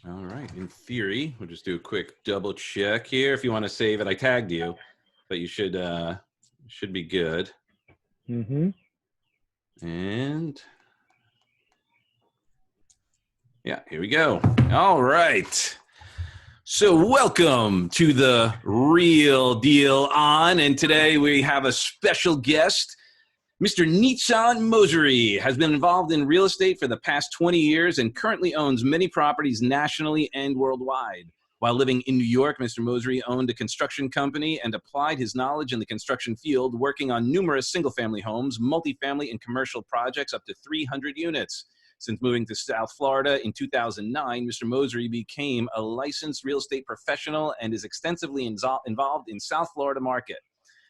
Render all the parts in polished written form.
All right. In theory, we'll just do a quick double check here. If you want to save it, I tagged you, but you should be good. Mm-hmm. And yeah, here we go. All right. So welcome to the Real Deal On. And today we have a special guest. Mr. Nizan Mosery has been involved in real estate for the past 20 years and currently owns many properties nationally and worldwide. While living in New York, Mr. Mosery owned a construction company and applied his knowledge in the construction field, working on numerous single-family homes, multifamily, and commercial projects up to 300 units. Since moving to South Florida in 2009, Mr. Mosery became a licensed real estate professional and is extensively involved in South Florida market.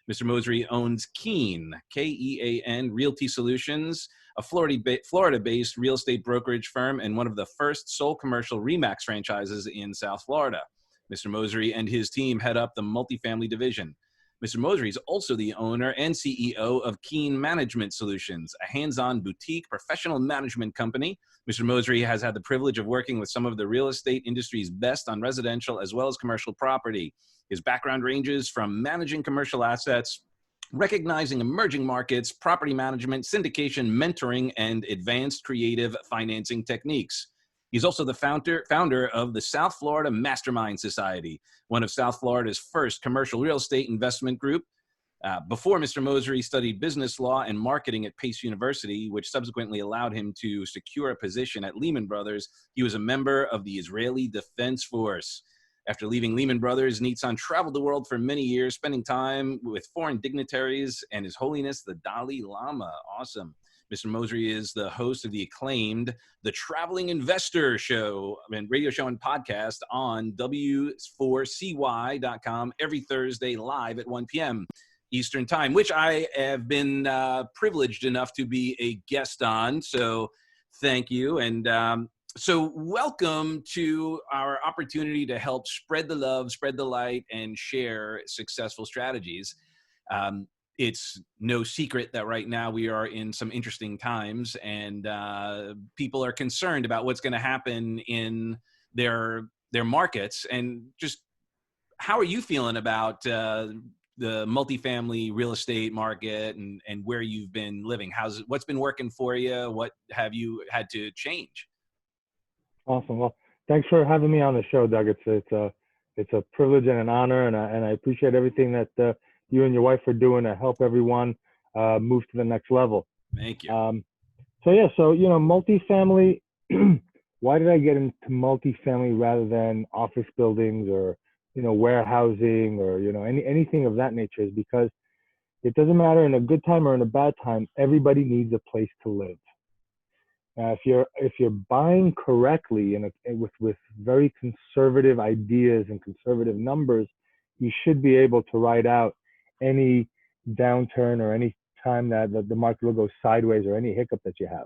Mr. Mosery owns K.E.A.N, K-E.A.N Realty Solutions, a Florida-based real estate brokerage firm and one of the first sole commercial RE/MAX franchises in South Florida. Mr. Mosery and his team head up the multifamily division. Mr. Mosery is also the owner and CEO of K.E.A.N Management Solutions, a hands-on boutique professional management company. Mr. Mosery has had the privilege of working with some of the real estate industry's best on residential as well as commercial property. His background ranges from managing commercial assets, recognizing emerging markets, property management, syndication, mentoring, and advanced creative financing techniques. He's also the founder of the South Florida Mastermind Society, one of South Florida's first commercial real estate investment group. Before Mr. Mosery studied business law and marketing at Pace University, which subsequently allowed him to secure a position at Lehman Brothers. He was a member of the Israeli Defense Force. After leaving Lehman Brothers, Nizan traveled the world for many years, spending time with foreign dignitaries and His Holiness the Dalai Lama. Awesome. Mr. Mosery is the host of the acclaimed The Traveling Investor Show, radio show and podcast on W4CY.com every Thursday live at 1 p.m. Eastern Time, which I have been privileged enough to be a guest on. So thank you. And so welcome to our opportunity to help spread the love, spread the light, and share successful strategies. It's no secret that right now we are in some interesting times, and people are concerned about what's going to happen in their markets. And just how are you feeling about the multifamily real estate market and where you've been living? What's been working for you? What have you had to change? Awesome. Well, thanks for having me on the show, Doug. It's a privilege and an honor, and I appreciate everything that you and your wife are doing to help everyone move to the next level. Thank you. So multifamily. Why did I get into multifamily rather than office buildings or warehousing or anything of that nature? Is because it doesn't matter in a good time or in a bad time. Everybody needs a place to live. If you're buying correctly and with very conservative ideas and conservative numbers, you should be able to ride out any downturn or any time that the market will go sideways or any hiccup that you have.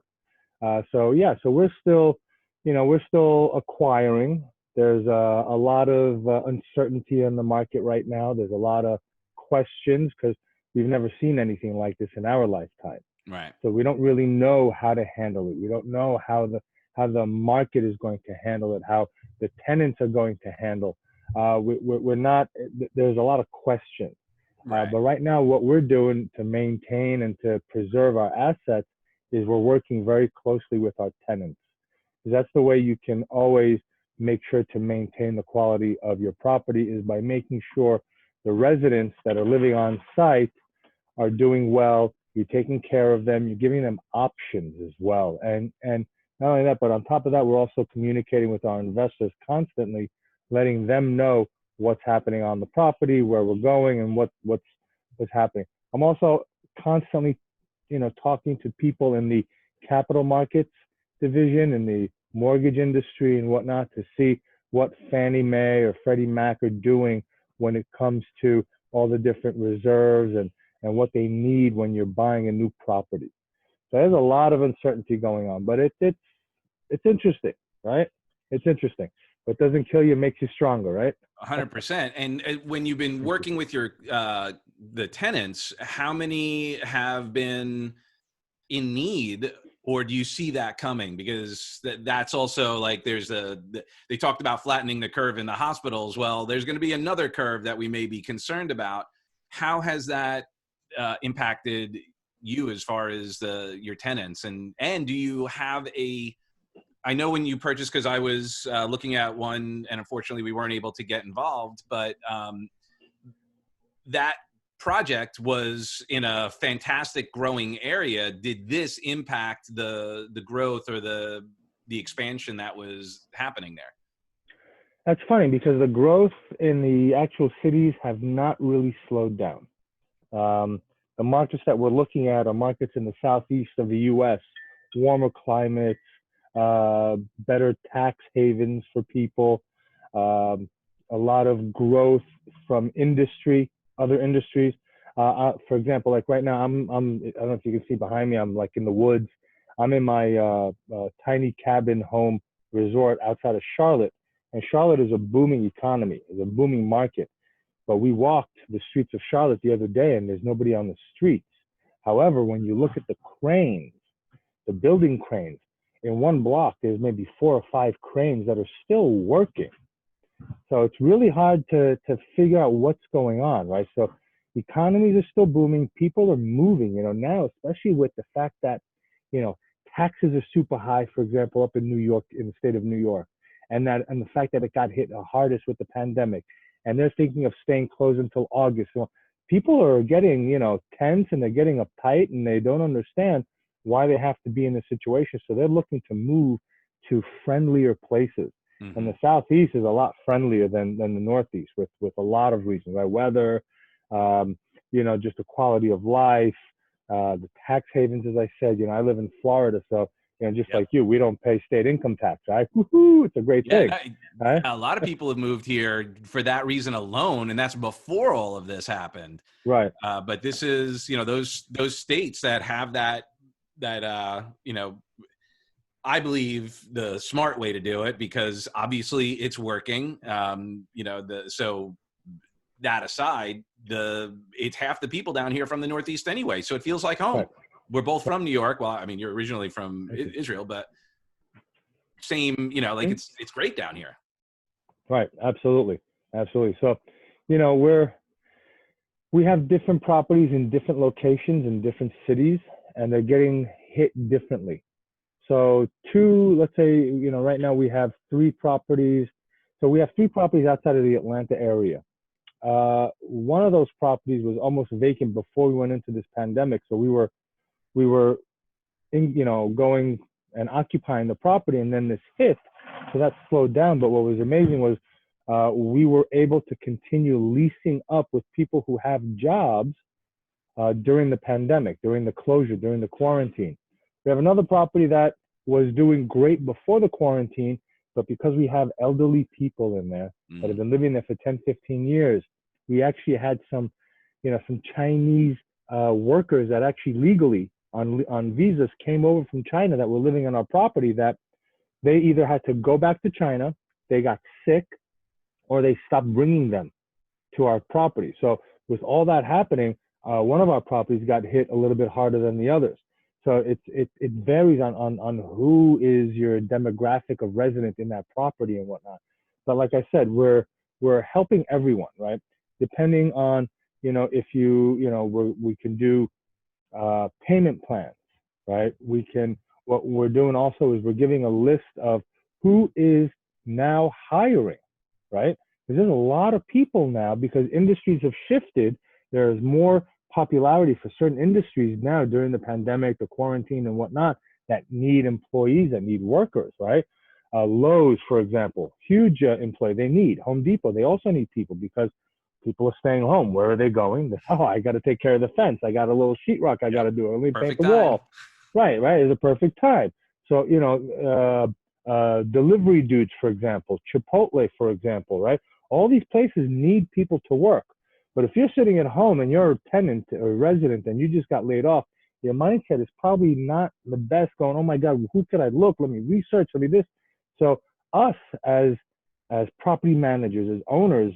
So we're still acquiring. There's a lot of uncertainty in the market right now. There's a lot of questions because we've never seen anything like this in our lifetime. Right. So we don't really know how to handle it. We don't know how the market is going to handle it, how the tenants are going to handle. We're not. There's a lot of questions. Right. But right now, what we're doing to maintain and to preserve our assets is we're working very closely with our tenants. Because that's the way you can always make sure to maintain the quality of your property is by making sure the residents that are living on site are doing well. You're taking care of them. You're giving them options as well. And not only that, but on top of that, we're also communicating with our investors constantly, letting them know what's happening on the property, where we're going, and what's happening. I'm also constantly, talking to people in the capital markets division, in the mortgage industry and whatnot, to see what Fannie Mae or Freddie Mac are doing when it comes to all the different reserves and what they need when you're buying a new property. So there's a lot of uncertainty going on, but it's interesting, right? It's interesting. What doesn't kill you makes you stronger, right? 100%. And when you've been working with your the tenants, how many have been in need Or do you see that coming? Because that's also like they talked about flattening the curve in the hospitals. Well, there's going to be another curve that we may be concerned about. How has that impacted you as far as your tenants? And do you have I know when you purchased, because I was looking at one and unfortunately we weren't able to get involved, but that project was in a fantastic growing area. Did this impact the growth or the expansion that was happening there? That's funny because the growth in the actual cities have not really slowed down. The markets that we're looking at are markets in the southeast of the U.S., warmer climates, better tax havens for people, a lot of growth from industry, other industries. For example, like right now, I don't know if you can see behind me, I'm like in the woods. I'm in my tiny cabin home resort outside of Charlotte. And Charlotte is a booming economy, is a booming market. But we walked the streets of Charlotte the other day and there's nobody on the streets. However, when you look at the cranes, the building cranes, in one block, there's maybe 4 or 5 cranes that are still working. So it's really hard to figure out what's going on, right? So economies are still booming. People are moving, now, especially with the fact that, taxes are super high, for example, up in New York, in the state of New York, and the fact that it got hit the hardest with the pandemic. And they're thinking of staying closed until August. So people are getting, tense and they're getting uptight and they don't understand why they have to be in this situation. So they're looking to move to friendlier places. Mm-hmm. And the Southeast is a lot friendlier than the Northeast with a lot of reasons, right? Weather, just the quality of life, the tax havens, as I said, I live in Florida. So, just like you, we don't pay state income tax, right? Woo-hoo, it's a great thing. Right? A lot of people have moved here for that reason alone, and that's before all of this happened. Right. But this is, those states that have that, I believe the smart way to do it, because obviously it's working. So that aside, it's half the people down here from the Northeast anyway, so it feels like home. Right. We're both from New York. Well, I mean, you're originally from Israel, but same, it's great down here. Right. Absolutely. So, we have different properties in different locations in different cities, and they're getting hit differently. So let's say, right now we have 3 properties. So we have 3 properties outside of the Atlanta area. One of those properties was almost vacant before we went into this pandemic. So we were going and occupying the property, and then this hit. So that slowed down. But what was amazing was we were able to continue leasing up with people who have jobs during the pandemic, during the closure, during the quarantine. We have another property that was doing great before the quarantine, but because we have elderly people in there that have been living there for 10, 15 years, we actually had some Chinese workers that actually legally on visas came over from China that were living on our property, that they either had to go back to China, they got sick, or they stopped bringing them to our property. So with all that happening, one of our properties got hit a little bit harder than the others. So it varies on who is your demographic of resident in that property and whatnot. But like I said, we're helping everyone, right? Depending on, if we can do payment plans, right? What we're doing also is we're giving a list of who is now hiring, right? Because there's a lot of people now, because industries have shifted. There's more popularity for certain industries now during the pandemic, the quarantine and whatnot, that need employees, that need workers, right? Lowe's, for example, huge employee. They need Home Depot. They also need people because people are staying home. Where are they going? I got to take care of the fence. I got a little sheetrock I got to do. Let me paint the wall. Right. It's a perfect time. So, delivery dudes, for example, Chipotle, for example, right? All these places need people to work. But if you're sitting at home and you're a tenant or a resident and you just got laid off, your mindset is probably not the best, going, oh my God, who could I look? Let me research, let me this. So us as property managers, as owners,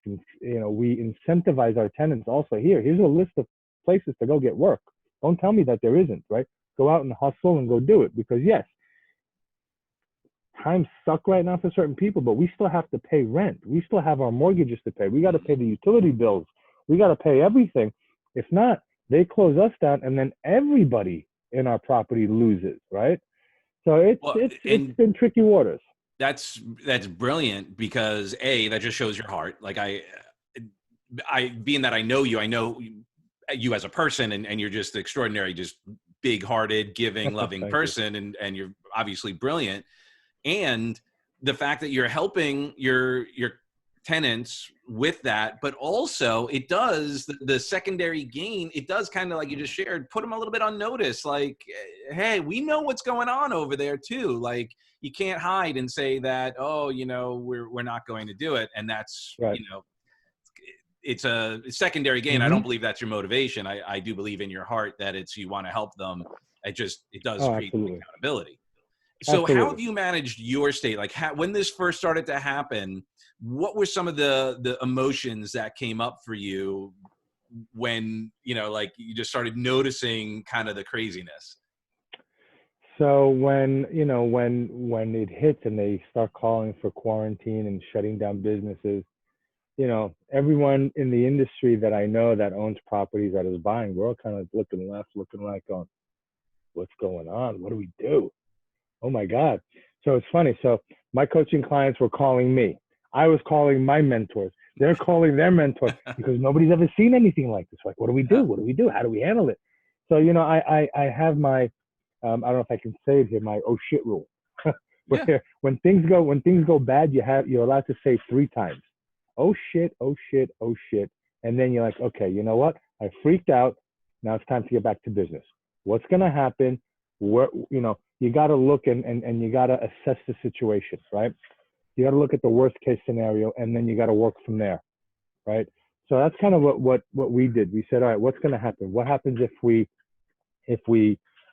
we incentivize our tenants also. Here's a list of places to go get work. Don't tell me that there isn't, right? Go out and hustle and go do it. Because yes, times suck right now for certain people, but we still have to pay rent. We still have our mortgages to pay. We got to pay the utility bills. We got to pay everything. If not, they close us down, and then everybody in our property loses, right? So Well, it's and been tricky waters. that's brilliant because that just shows your heart. Like I being that I know you as a person, and you're just extraordinary, just big hearted, giving, loving Thank you. person, and you're obviously brilliant. And the fact that you're helping your tenants with that, but also it does the secondary gain, it does kind of, like you just shared, put them a little bit on notice, like, hey, we know what's going on over there too. Like, you can't hide and say that, oh, we're not going to do it. And that's, Right. it's a secondary gain. I Mm-hmm. don't believe that's your motivation. I do believe in your heart that it's, you want to help them. It does Oh, create absolutely. accountability. So how have Absolutely. you managed your state? Like, when this first started to happen, what were some of the emotions that came up for you when, like, you just started noticing kind of the craziness? So when it hits and they start calling for quarantine and shutting down businesses, everyone in the industry that I know that owns properties that is buying, we're all kind of looking left, looking right, going, what's going on? What do we do? Oh my God. So it's funny. So my coaching clients were calling me. I was calling my mentors. They're calling their mentor because nobody's ever seen anything like this. Like, what do we do? Yeah. What do we do? How do we handle it? So, I have my, I don't know if I can say it here, my oh shit rule. Yeah. Where when things go bad, you're allowed to say 3 times. Oh shit, oh shit, oh shit. And then you're like, okay, you know what? I freaked out. Now it's time to get back to business. What's gonna happen? Where you got to look and you got to assess the situation, right? You got to look at the worst case scenario, and then you got to work from there, right? So that's kind of what we did. We said, all right, what's going to happen? What happens if we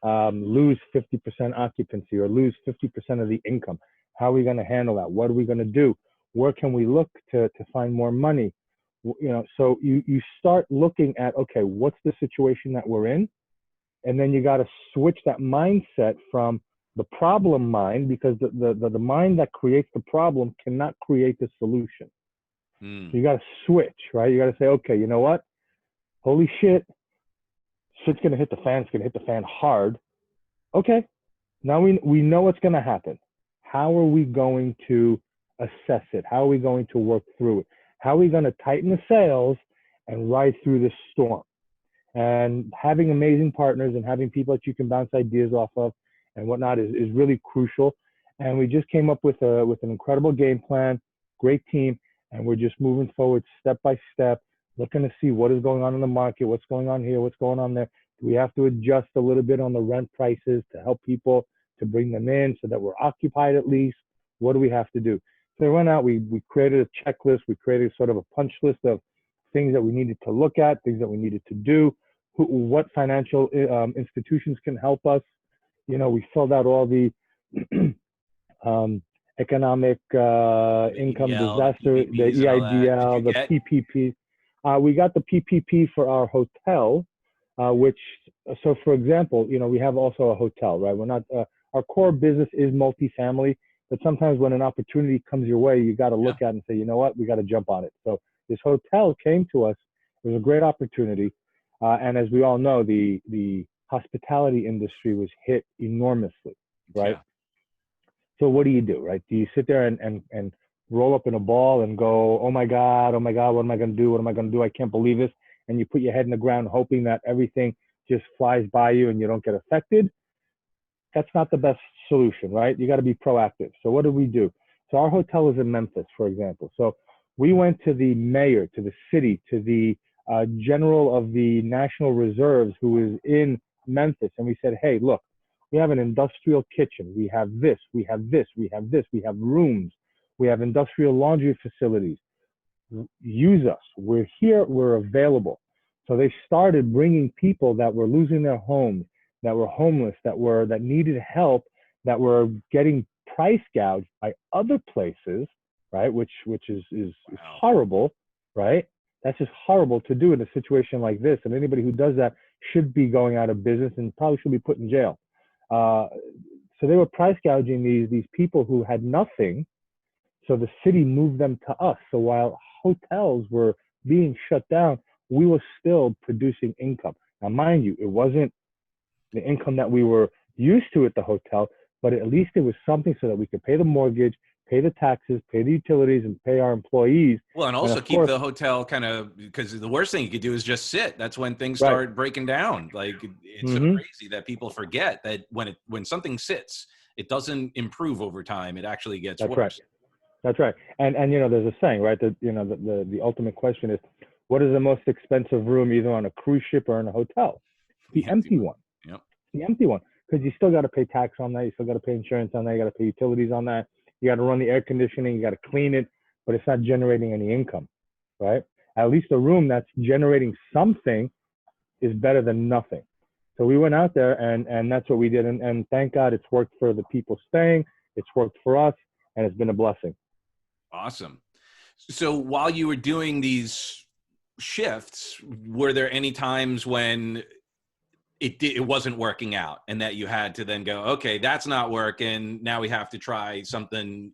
lose 50% occupancy or lose 50% of the income? How are we going to handle that? What are we going to do? Where can we look to find more money? So you start looking at, okay, what's the situation that we're in? And then you got to switch that mindset from the problem mind, because the mind that creates the problem cannot create the solution. So Mm. you got to switch, right? You got to say, okay, you know what? Holy shit's going to hit the fan. It's going to hit the fan hard. Okay, now we know what's going to happen. How are we going to assess it? How are we going to work through it? How are we going to tighten the sails and ride through this storm? And having amazing partners and having people that you can bounce ideas off of and whatnot is really crucial. And we just came up with an incredible game plan, great team, and we're just moving forward step by step, looking to see what is going on in the market, what's going on here, what's going on there. Do we have to adjust a little bit on the rent prices to help people, to bring them in so that we're occupied at least? What do we have to do? So we went out, we created a checklist, we created sort of a punch list of things that we needed to look at, things that we needed to do, what financial institutions can help us. We filled out all the um, economic The income EDL, the disaster, the PPPs, and all that. Did you EIDL, the get? PPP. We got the PPP for our hotel, which, so for example, we have also a hotel, right? We're not, our core business is multifamily, but sometimes when an opportunity comes your way, you got to Yeah. look at it and say, you know what, we got to jump on it. So this hotel came to us. It was a great opportunity. And as we all know, the hospitality industry was hit enormously, right? Yeah. So what do you do, right? Do you sit there and roll up in a ball and go, oh my God, what am I going to do? What am I going to do? I can't believe this. And you put your head in the ground hoping that everything just flies by you and you don't get affected. That's not the best solution, right? You got to be proactive. So what do we do? So our hotel is in Memphis, for example. So we went to the mayor, to the city, to the general of the National Reserves, who is in Memphis, and we said, hey, look, we have an industrial kitchen. We have this, we have this, we have this, we have rooms, we have industrial laundry facilities. Use us. We're here, we're available. So they started bringing people that were losing their homes, that were homeless, that needed help, that were getting price gouged by other places, right? Which is Wow. horrible, right? That's just horrible to do in a situation like this. And anybody who does that should be going out of business and probably should be put in jail. So they were price gouging these people who had nothing. So the city moved them to us. So while hotels were being shut down, we were still producing income. Now, mind you, it wasn't the income that we were used to at the hotel, but at least it was something so that we could pay the mortgage, pay the taxes, pay the utilities, and pay our employees. Well, and also keep the hotel kind of, because the worst thing you could do is just sit. That's when things start breaking down. Like, it's so crazy that people forget that when something sits, it doesn't improve over time. It actually gets worse. Right. That's right. And there's a saying, right? That the ultimate question is, what is the most expensive room either on a cruise ship or in a hotel? The empty one. Yep. The empty one, because you still got to pay tax on that. You still got to pay insurance on that. You got to pay utilities on that. You got to run the air conditioning. You got to clean it, but it's not generating any income, right? At least a room that's generating something is better than nothing. So we went out there and that's what we did. And thank God it's worked for the people staying. It's worked for us, and it's been a blessing. Awesome. So while you were doing these shifts, were there any times when it wasn't working out and that you had to then go, okay, that's not working, now we have to try something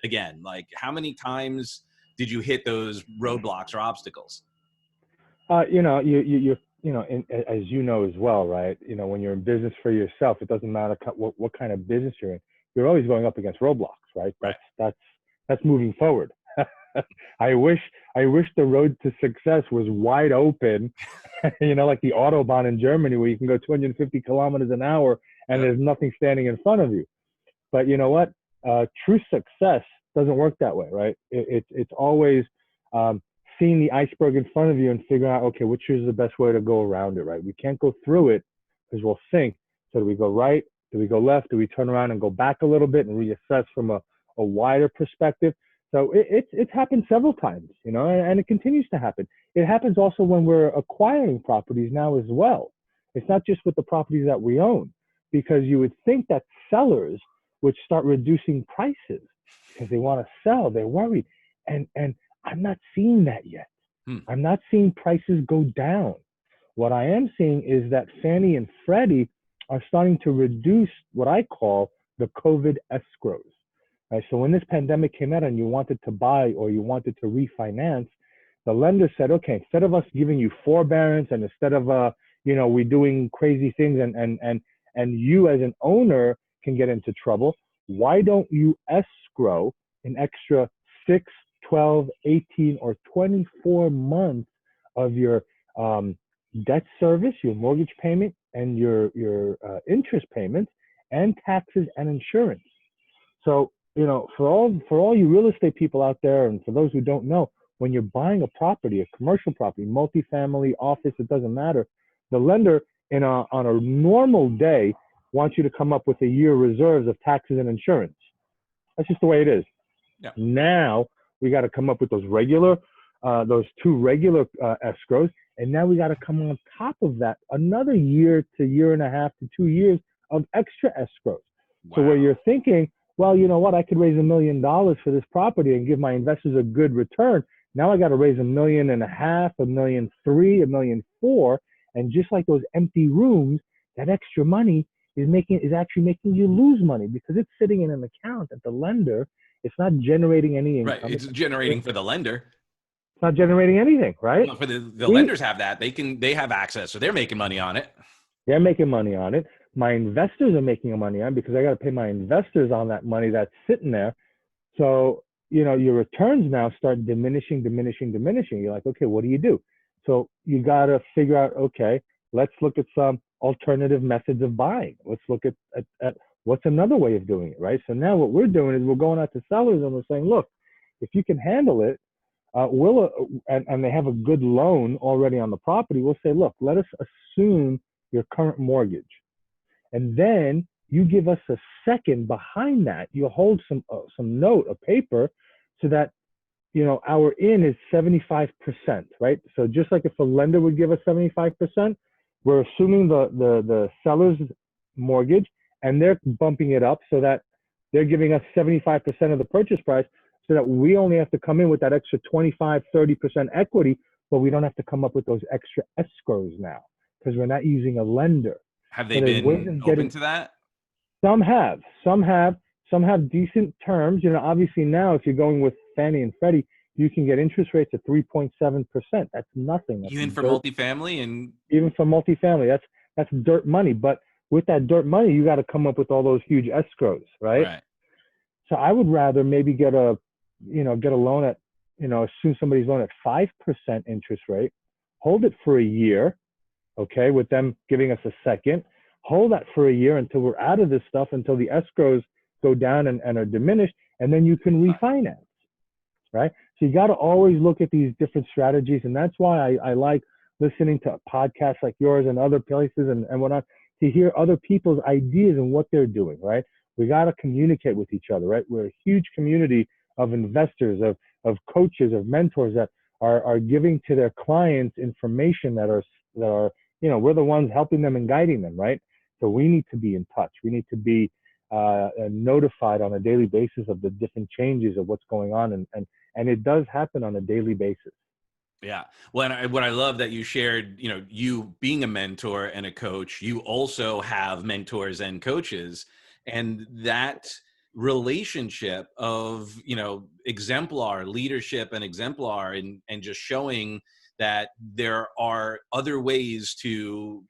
again? Like, how many times did you hit those roadblocks or obstacles? As you know as well, right? When you're in business for yourself, it doesn't matter what kind of business you're in. You're always going up against roadblocks, right? That's moving forward. I wish the road to success was wide open, like the Autobahn in Germany, where you can go 250 kilometers an hour and there's nothing standing in front of you. But you know what? True success doesn't work that way, right? It's always seeing the iceberg in front of you and figuring out, okay, which is the best way to go around it, right? We can't go through it because we'll sink. So do we go right? Do we go left? Do we turn around and go back a little bit and reassess from a wider perspective? So it's happened several times, and it continues to happen. It happens also when we're acquiring properties now as well. It's not just with the properties that we own, because you would think that sellers would start reducing prices because they want to sell. They're worried. And I'm not seeing that yet. I'm not seeing prices go down. What I am seeing is that Fannie and Freddie are starting to reduce what I call the COVID escrows. Right? So when this pandemic came out and you wanted to buy or you wanted to refinance, the lender said, okay, instead of us giving you forbearance and instead of we doing crazy things and you as an owner can get into trouble, why don't you escrow an extra 6, 12, 18, or 24 months of your debt service, your mortgage payment, and your interest payments, and taxes and insurance? So, for all you real estate people out there, and for those who don't know, when you're buying a property, a commercial property, multifamily, office, it doesn't matter, the lender on a normal day wants you to come up with a year reserves of taxes and insurance. That's just the way it is. Yeah. Now we got to come up with those two regular escrows, and now we got to come on top of that another year to year and a half to 2 years of extra escrows. Wow. So where you're thinking, well, you know what, I could raise $1 million for this property and give my investors a good return. Now I got to raise $1.5 million, $1.3 million, $1.4 million, and just like those empty rooms, that extra money is actually making you lose money because it's sitting in an account at the lender. It's not generating any income. Right, it's generating for the lender. It's not generating anything, right? Well, for the lenders have that. They have access, so they're making money on it. They're making money on it. My investors are making money on it because I got to pay my investors on that money that's sitting there. So, your returns now start diminishing. You're like, okay, what do you do? So you got to figure out, okay, let's look at some alternative methods of buying. Let's look at what's another way of doing it, right? So now what we're doing is we're going out to sellers and we're saying, look, if you can handle it, and they have a good loan already on the property, we'll say, look, let us assume your current mortgage. And then you give us a second behind that. You hold some note, a paper, so that, our in is 75%, right? So just like if a lender would give us 75%, we're assuming the seller's mortgage, and they're bumping it up so that they're giving us 75% of the purchase price, so that we only have to come in with that extra 25, 30% equity, but we don't have to come up with those extra escrows now. because we're not using a lender. Have So they there's ways been of open getting, to that? some have decent terms. Obviously now if you're going with Fannie and Freddie, you can get interest rates of 3.7%. That's nothing. That's Even for dirt. multifamily and Even for multifamily, that's dirt money. But with that dirt money, you got to come up with all those huge escrows, right? right. So I would rather maybe get a loan at, assume somebody's loan at 5% interest rate, hold it for a year, okay, with them giving us a second, hold that for a year until we're out of this stuff, until the escrows go down and are diminished, and then you can refinance, right? So you got to always look at these different strategies, and that's why I like listening to podcasts like yours and other places and whatnot, to hear other people's ideas and what they're doing, right? We got to communicate with each other, right? We're a huge community of investors, of coaches, of mentors that are giving to their clients information that are we're the ones helping them and guiding them, right? So we need to be in touch. We need to be notified on a daily basis of the different changes of what's going on, and it does happen on a daily basis. Yeah. Well, and what I love that you shared, you being a mentor and a coach, you also have mentors and coaches, and that relationship of, exemplar leadership and exemplar, and just showing that there are other ways to,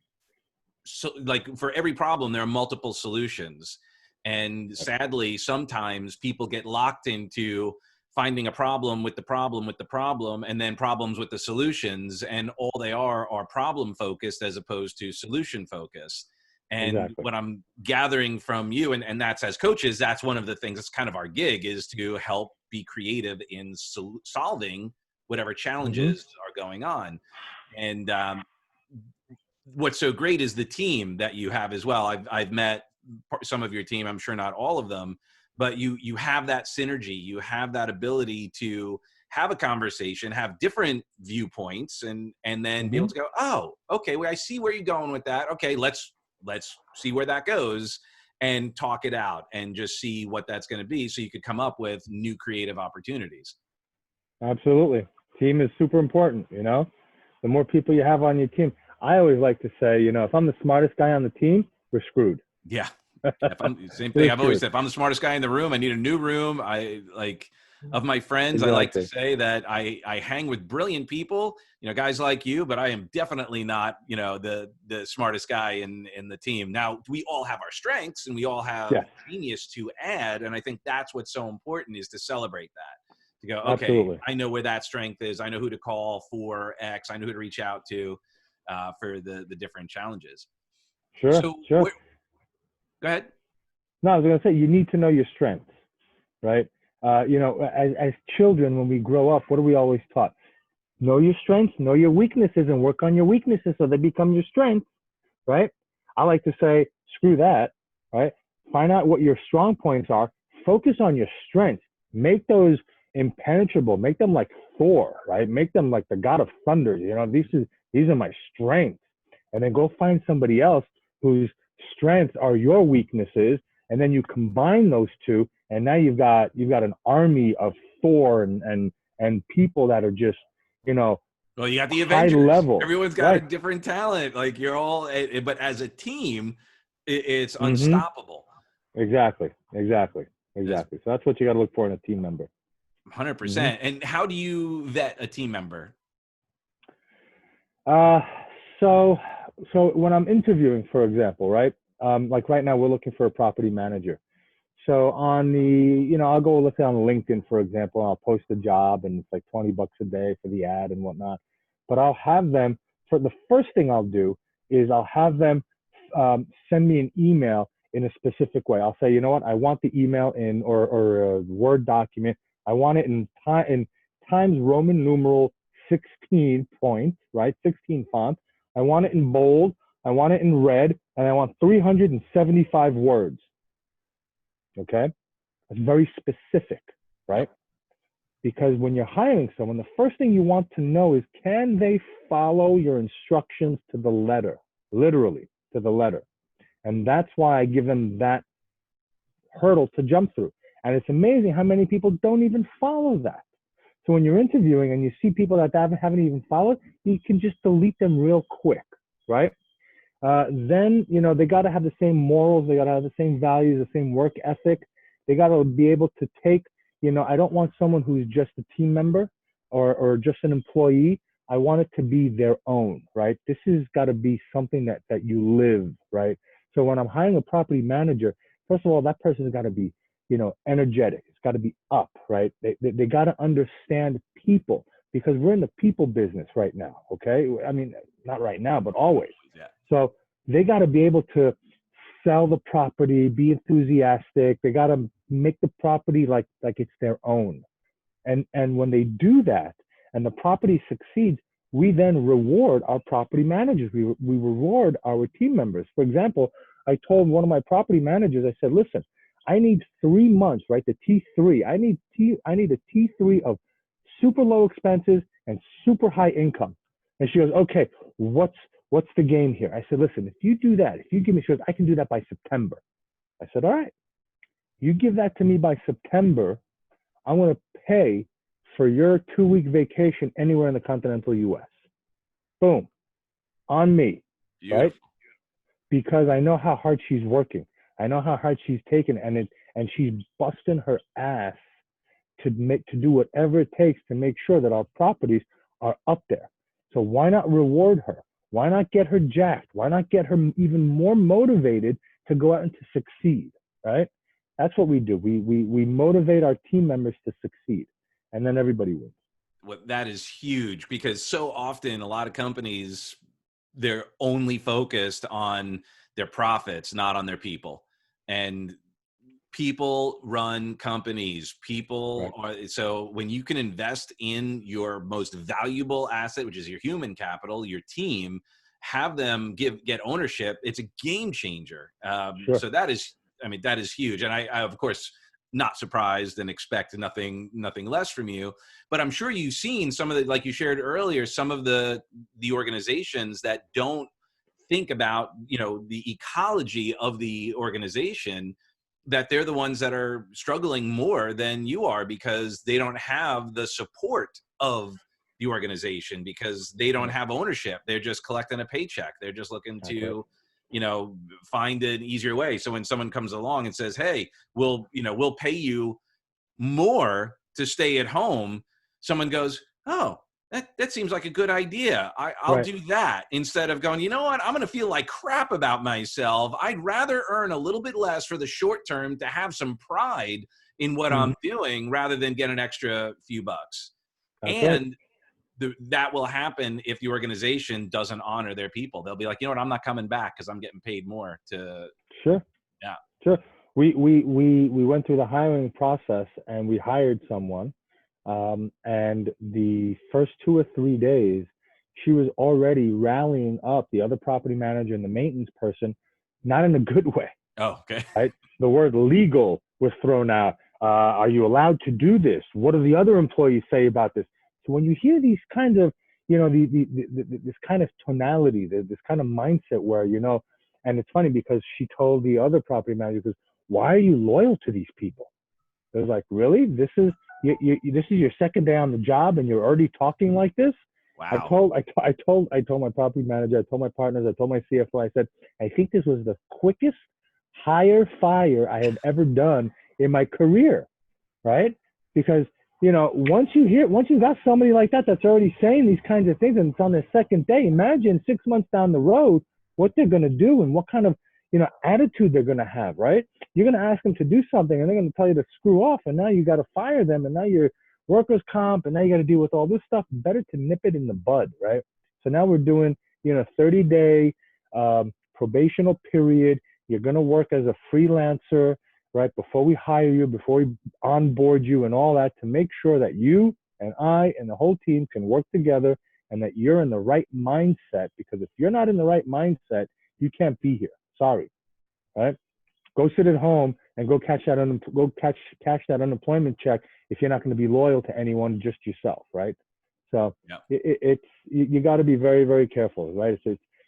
so like for every problem, there are multiple solutions. And sadly, sometimes people get locked into finding a problem with the problem with the problem, and then problems with the solutions. And all they are problem focused as opposed to solution focused. And Exactly. what I'm gathering from you, and that's as coaches, that's one of the things, that's kind of our gig, is to help be creative in solving whatever challenges are going on. And what's so great is the team that you have as well. I've met some of your team, I'm sure not all of them, but you have that synergy, you have that ability to have a conversation, have different viewpoints, and then be able to go, oh, okay, well, I see where you're going with that. Okay, let's see where that goes and talk it out and just see what that's going to be, so you could come up with new creative opportunities. Absolutely. Team is super important, the more people you have on your team. I always like to say, if I'm the smartest guy on the team, we're screwed. Yeah. Same thing I've always said. If I'm the smartest guy in the room, I need a new room. Of my friends, exactly. I like to say that I hang with brilliant people, guys like you, but I am definitely not, the smartest guy in the team. Now, we all have our strengths and we all have genius to add. And I think that's what's so important, is to celebrate that. To go, okay, absolutely, I know where that strength is. I know who to call for X. I know who to reach out to for the different challenges. Sure. So sure. Go ahead. No, I was going to say, you need to know your strengths, right? As children, when we grow up, what are we always taught? Know your strengths, know your weaknesses, and work on your weaknesses so they become your strengths, right? I like to say, screw that, right? Find out what your strong points are. Focus on your strengths. Make those impenetrable. Make them like Thor, right? Make them like the god of thunder. These are my strengths. And then go find somebody else whose strengths are your weaknesses, and then you combine those two, and now you've got an army of Thor and people that are just, well, you got the high Avengers. Level. Everyone's got a different talent. Like, you're all, but as a team, it's unstoppable. Exactly. So that's what you got to look for in a team member. 100%. And how do you vet a team member? So when I'm interviewing, for example, right? Like right now, we're looking for a property manager. So on the, I'll go, let's say on LinkedIn, for example, I'll post a job and it's like $20 a day for the ad and whatnot. But I'll have them, for the first thing I'll do is I'll have them send me an email in a specific way. I'll say, you know what, I want the email in, or a Word document. I want it in Times Roman numeral 16 points, right? 16 font. I want it in bold. I want it in red, and I want 375 words. Okay? That's very specific, right? Because when you're hiring someone, the first thing you want to know is, can they follow your instructions to the letter, literally to the letter? And that's why I give them that hurdle to jump through. And it's amazing how many people don't even follow that. So when you're interviewing and you see people that haven't even followed, you can just delete them real quick, right? then, they got to have the same morals. They got to have the same values, the same work ethic. They got to be able to take, I don't want someone who's just a team member or just an employee. I want it to be their own, right? This has got to be something that you live, right? So when I'm hiring a property manager, first of all, that person's got to be, energetic. It's got to be up, right? They got to understand people, because we're in the people business right now. Okay. I mean, not right now, but always. Yeah. So they got to be able to sell the property, be enthusiastic. They got to make the property like it's their own. And when they do that and the property succeeds, we then reward our property managers. We reward our team members. For example, I told one of my property managers, I said, listen, I need 3 months, right? The T3. I need a T3 of super low expenses and super high income. And she goes, okay, what's the game here? I said, listen, if you do that, if you give me, she goes, I can do that by September. I said, all right, you give that to me by September, I'm going to pay for your 2-week vacation anywhere in the continental US. Boom, on me, Beautiful. right? Because I know how hard she's working. I know how hard she's taken, and she's busting her ass to do whatever it takes to make sure that our properties are up there. So why not reward her? Why not get her jacked? Why not get her even more motivated to go out and to succeed, right? That's what we do. We motivate our team members to succeed, and then everybody wins. Well, that is huge, because so often a lot of companies, they're only focused on their profits, not on their people. And people run companies. People Right. are, so when you can invest in your most valuable asset, which is your human capital, your team, have them get ownership, it's a game changer. Sure. So that is, I mean, that is huge. And I of course not surprised and expect nothing less from you. But I'm sure you've seen some of the, like you shared earlier, some of the organizations that don't think about, the ecology of the organization, that they're the ones that are struggling more than you are, because they don't have the support of the organization, because they don't Right. have ownership. They're just collecting a paycheck. They're just looking That's right. to, find an easier way. So when someone comes along and says, hey, we'll pay you more to stay at home, someone goes, oh, that seems like a good idea. I'll Right. do that, instead of going, you know what, I'm going to feel like crap about myself. I'd rather earn a little bit less for the short term to have some pride in what Mm-hmm. I'm doing, rather than get an extra few bucks. That's right. And that will happen if the organization doesn't honor their people. They'll be like, you know what, I'm not coming back because I'm getting paid more to, Sure. yeah. Sure. We went through the hiring process and we hired someone. And the first 2 or 3 days, she was already rallying up the other property manager and the maintenance person, not in a good way, Oh, okay. right? The word legal was thrown out. Are you allowed to do this? What do the other employees say about this? So when you hear these kinds of, this kind of tonality, this kind of mindset where, and it's funny because she told the other property manager, because why are you loyal to these people? It was like, really? This is this is your second day on the job and you're already talking like this? Wow. I told my property manager, I told my partners, I told my CFO, I said, I think this was the quickest hire fire I have ever done in my career, right? Because once you got somebody like that that's already saying these kinds of things and it's on their second day, imagine 6 months down the road what they're going to do and what kind of attitude they're going to have, right? You're going to ask them to do something and they're going to tell you to screw off, and now you got to fire them, and now you're workers comp, and now you got to deal with all this stuff. Better to nip it in the bud, right? So now we're doing 30-day probational period. You're going to work as a freelancer, right? Before we hire you, before we onboard you and all that, to make sure that you and I and the whole team can work together and that you're in the right mindset. Because if you're not in the right mindset, you can't be here. Sorry, right? Go sit at home and go cash that unemployment check if you're not going to be loyal to anyone, just yourself, right? So Yeah. you got to be very, very careful, right?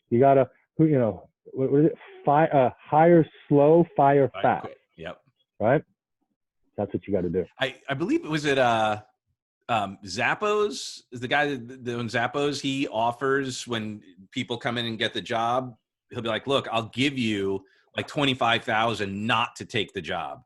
You got to, what is it? Hire slow, fire fast, Yep. right? That's what you got to do. I believe it was Zappos is the guy that owns Zappos. He offers, when people come in and get the job, he'll be like, look, I'll give you like 25,000 not to take the job,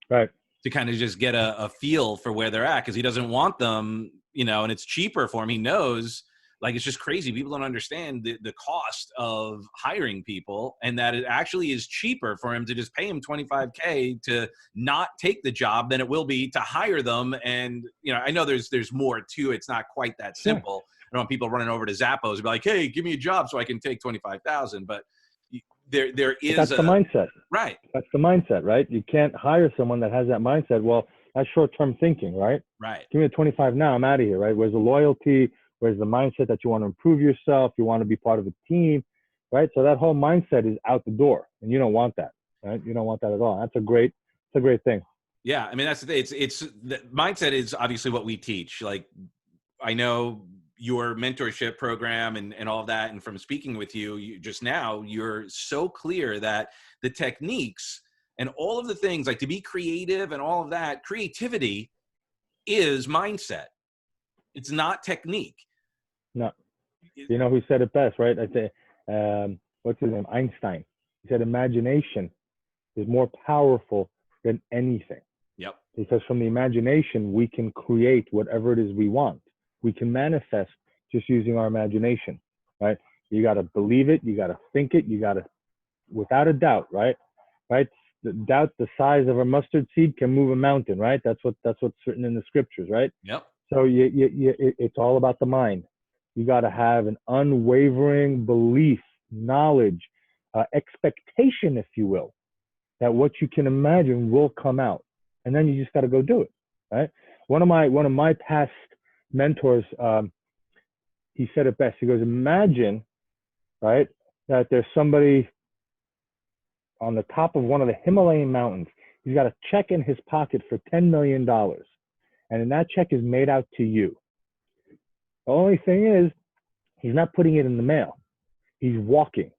Right. to kind of just get a feel for where they're at, because he doesn't want them, and it's cheaper for him. He knows, like, it's just crazy. People don't understand the cost of hiring people, and that it actually is cheaper for him to just pay him 25K to not take the job than it will be to hire them. And, I know there's more to it. It's not quite that Sure. simple. I don't want people running over to Zappos and be like, hey, give me a job so I can take 25,000. But there But is that's the mindset. right. That's the mindset, right? You can't hire someone that has that mindset. Well, that's short-term thinking, right? Right. Give me the 25 now, I'm out of here, right? Where's the loyalty? Where's the mindset that you want to improve yourself? You want to be part of a team, right? So that whole mindset is out the door, and you don't want that, right? You don't want that at all. It's a great thing. Yeah. I mean, that's the thing. It's the mindset is obviously what we teach. Like, I know your mentorship program and all of that. And from speaking with you just now, you're so clear that the techniques and all of the things, like to be creative and all of that, creativity is mindset. It's not technique. No, you know who said it best, right? I say, what's his name? Einstein. He said, imagination is more powerful than anything. Yep. Because from the imagination, we can create whatever it is we want. We can manifest just using our imagination, right? You got to believe it. You got to think it. You got to, without a doubt, right? Right? The doubt the size of a mustard seed can move a mountain, right? That's what's written in the scriptures, right? Yep. So it's all about the mind. You got to have an unwavering belief, knowledge, expectation, if you will, that what you can imagine will come out, and then you just got to go do it, right? One of my past mentors, he said it best. He goes, imagine, right, that there's somebody on the top of one of the Himalayan mountains. He's got a check in his pocket for $10 million, and then that check is made out to you. The only thing is, he's not putting it in the mail. He's walking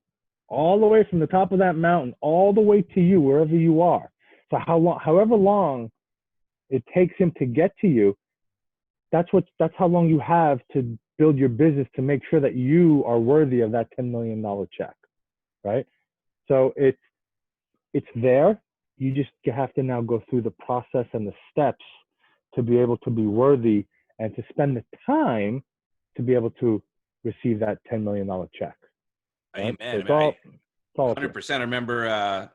all the way from the top of that mountain all the way to you, wherever you are. So however long it takes him to get to you, that's how long you have to build your business to make sure that you are worthy of that $10 million check, right? So it's there. You just have to now go through the process and the steps to be able to be worthy and to spend the time to be able to receive that $10 million check. Right? Amen. So it's all 100%. I remember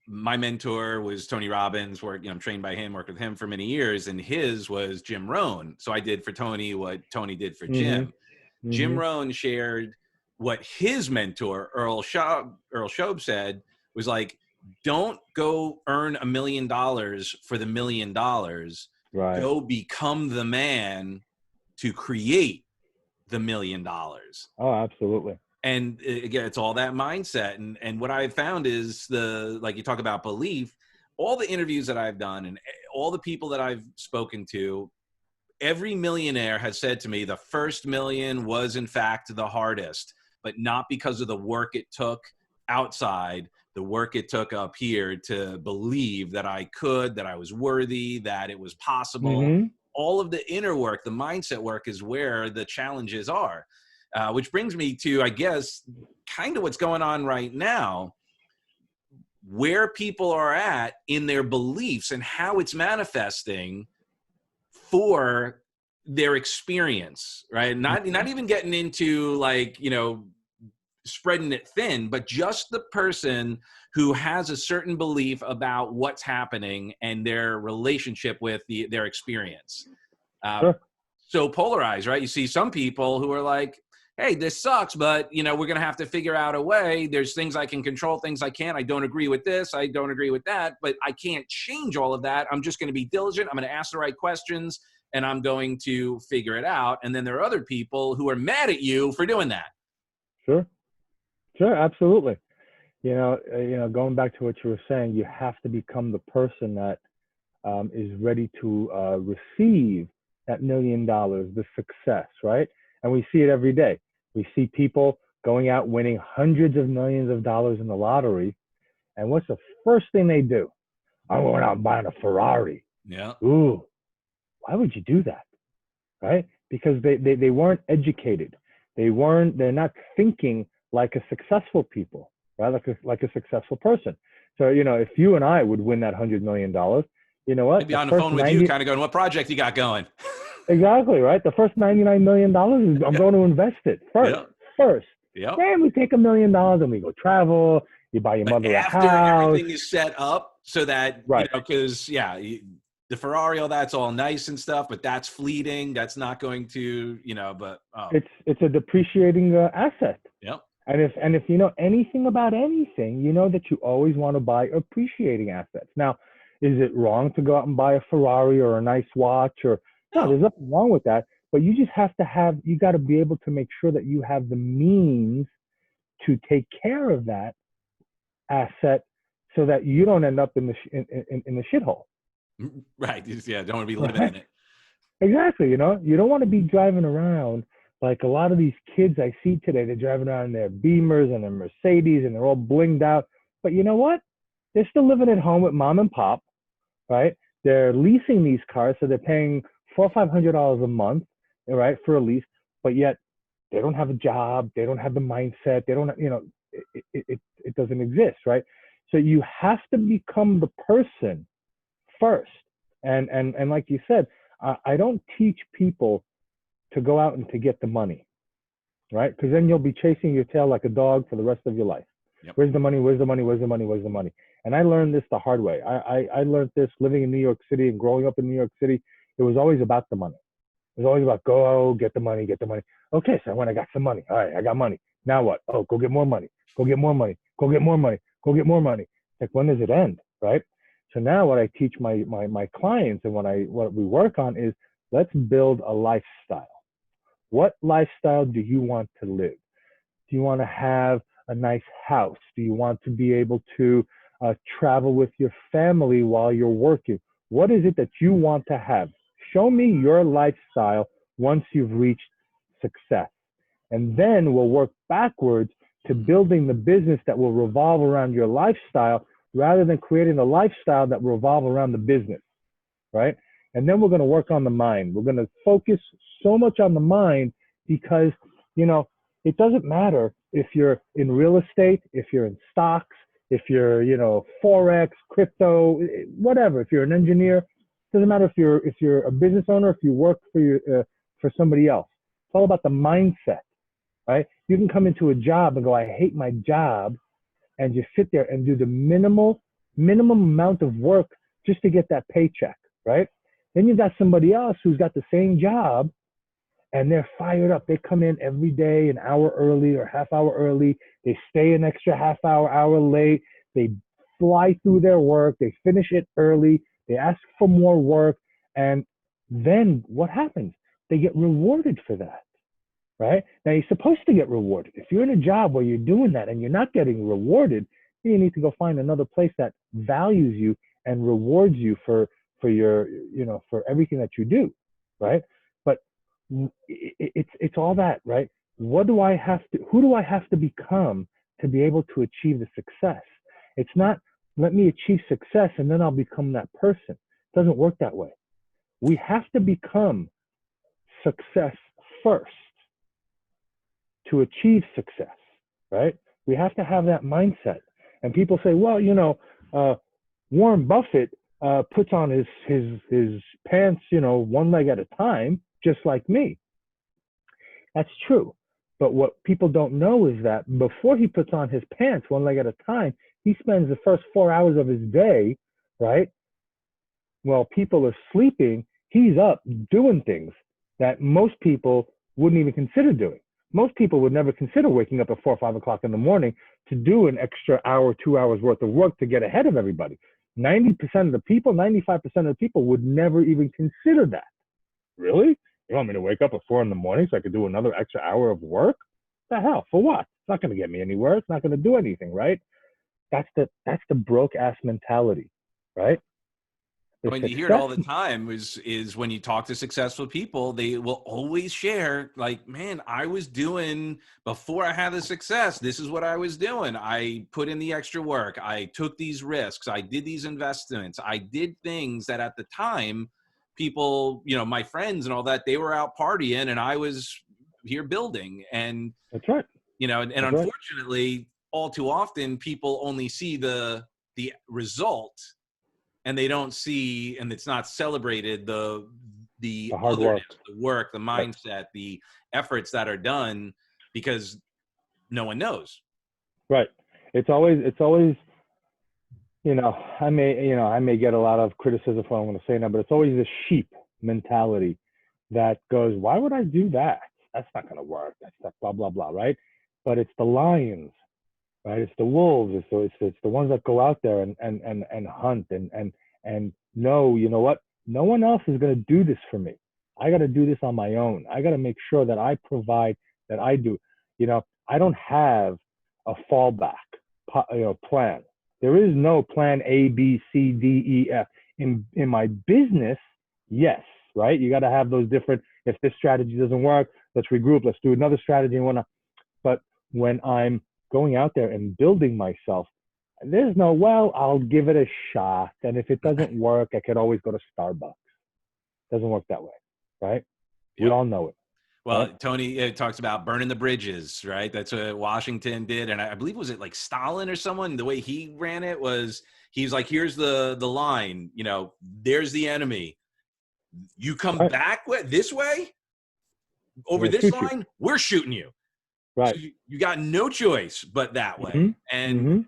my mentor was Tony Robbins. I'm trained by him, worked with him for many years, and his was Jim Rohn. So I did for Tony what Tony did for Jim. Mm-hmm. Jim Rohn shared what his mentor, Earl Shobe, said was like, don't go earn $1 million for the $1 million. Right. Go become the man to create the $1 million. Oh, absolutely. And again, it's all that mindset. And what I've found is like you talk about belief, all the interviews that I've done and all the people that I've spoken to, every millionaire has said to me, the first million was in fact the hardest, but not because of the work it took outside, the work it took up here to believe that I could, that I was worthy, that it was possible. Mm-hmm. All of the inner work, the mindset work is where the challenges are. Which brings me to, I guess, kind of what's going on right now, where people are at in their beliefs and how it's manifesting for their experience, right? Not even getting into like, spreading it thin, but just the person who has a certain belief about what's happening and their relationship with their experience. Sure. So polarized, right? You see some people who are like, hey, this sucks, but we're going to have to figure out a way. There's things I can control, things I can't. I don't agree with this. I don't agree with that, but I can't change all of that. I'm just going to be diligent. I'm going to ask the right questions and I'm going to figure it out. And then there are other people who are mad at you for doing that. Sure, absolutely. Going back to what you were saying, you have to become the person that is ready to receive that $1 million, the success, right? And we see it every day. We see people going out winning hundreds of millions of dollars in the lottery. And what's the first thing they do? I'm going out and buying a Ferrari. Yeah. Ooh, why would you do that? Right? Because they weren't educated. They're not thinking like a successful people, right? Like a successful person. So, you know, if you and I would win that $100 million, you know what? I'd be on the phone with you, kind of going, "What project you got going?" Exactly, right? The first $99 million is I'm Yeah, going to invest it first. yeah, First. yeah. Then we take $1 million and we go travel. You buy your But mother a after house. everything is set up, so that Right. because the Ferrari, all that's all nice and stuff, but that's fleeting. That's not going to, But It's a depreciating asset. yep, And if you know anything about anything, you know that you always want to buy appreciating assets. Now, is it wrong to go out and buy a Ferrari or a nice watch? Or no, no, there's nothing wrong with that. But you just have to you got to be able to make sure that you have the means to take care of that asset so that you don't end up in the shithole. right? Yeah, don't want to be living Right? in it. Exactly. You know, you don't want to be driving around like a lot of these kids I see today. They're driving around in their Beamers and their Mercedes and they're all blinged out. But you know what? They're still living at home with mom and pop, right? They're leasing these cars, so they're paying $400-500 a month, right, for a lease. But yet they don't have a job. They don't have the mindset. They don't, you know, it doesn't exist, right? So you have to become the person first. And like you said, I don't teach people to go out and to get the money, right? Because then you'll be chasing your tail like a dog for the rest of your life. Yep. Where's the money? Where's the money? Where's the money? Where's the money? And I learned this the hard way. I learned this living in New York City and growing up in New York City. It was always about the money. It was always about go get the money, get the money. Okay, so when I got some money, all right, I got money. Now what? Oh, go get more money. Go get more money. Go get more money. Go get more money. Like when does it end, right? So now what I teach my clients and what we work on is let's build a lifestyle. What lifestyle do you want to live? Do you want to have a nice house? Do you want to be able to travel with your family while you're working? What is it that you want to have? Show me your lifestyle once you've reached success. And then we'll work backwards to building the business that will revolve around your lifestyle rather than creating a lifestyle that will revolve around the business, right? And then we're going to work on the mind. We're going to focus so much on the mind because, you know, it doesn't matter if you're in real estate, if you're in stocks, if you're, you know, Forex, crypto, whatever. If you're an engineer, it doesn't matter if you're a business owner, if you work for somebody else. It's all about the mindset, right? You can come into a job and go, I hate my job, and just sit there and do the minimum amount of work just to get that paycheck, right? Then you've got somebody else who's got the same job and they're fired up. They come in every day an hour early or half hour early. They stay an extra half hour late. They fly through their work. They finish it early. They ask for more work. And then what happens? They get rewarded for that, right? Now you're supposed to get rewarded. If you're in a job where you're doing that and you're not getting rewarded, then you need to go find another place that values you and rewards you for your, you know, for everything that you do, right? But it's all that, right? Who do I have to become to be able to achieve the success? It's not let me achieve success and then I'll become that person. It doesn't work that way. We have to become success first to achieve success, right? We have to have that mindset. And people say, well, you know, Warren Buffett puts on his pants, you know, one leg at a time, just like me. That's true. But what people don't know is that before he puts on his pants one leg at a time, he spends the first 4 hours of his day, right? While people are sleeping, he's up doing things that most people wouldn't even consider doing. Most people would never consider waking up at 4 or 5 o'clock in the morning to do an extra hour, 2 hours worth of work to get ahead of everybody. 90% of the people, 95% of the people would never even consider that. Really? You want me to wake up at 4 in the morning so I could do another extra hour of work? The hell? For what? It's not going to get me anywhere. It's not going to do anything, right? That's the broke ass mentality, right? I mean, you hear it all the time is when you talk to successful people, they will always share like, man, I was doing before I had the success. This is what I was doing. I put in the extra work. I took these risks. I did these investments. I did things that at the time people, you know, my friends and all that, they were out partying and I was here building. And That's right. And That's right. unfortunately, all too often people only see the result, and they don't see, and it's not celebrated, the The hard work. otherness, the work, the Right. mindset, the efforts that are done, because no one knows. Right. It's always, I may get a lot of criticism for what I'm going to say now, but it's always the sheep mentality that goes, why would I do that? That's not going to work. That's not blah, blah, blah. Right. But it's the lions, right? It's the wolves. It's the ones that go out there and hunt and know, you know what? No one else is going to do this for me. I got to do this on my own. I got to make sure that I provide, that I do. I don't have a fallback, plan. There is no plan A, B, C, D, E, F. In my business, yes, right? You got to have those different. If this strategy doesn't work, let's regroup. Let's do another strategy and whatnot. But when I'm going out there and building myself, there's no, well, I'll give it a shot. And if it doesn't work, I could always go to Starbucks. Doesn't work that way, right? We Yep. all know it. Well, Right? Tony talks about burning the bridges, right? That's what Washington did, and I believe, was it like Stalin or someone? The way he ran it was, he's like, "Here's the line. There's the enemy. You come Right. back this way We're over gonna this shoot you. line, we're shooting you. So Right. you got no choice but that way." Mm-hmm. And Mm-hmm.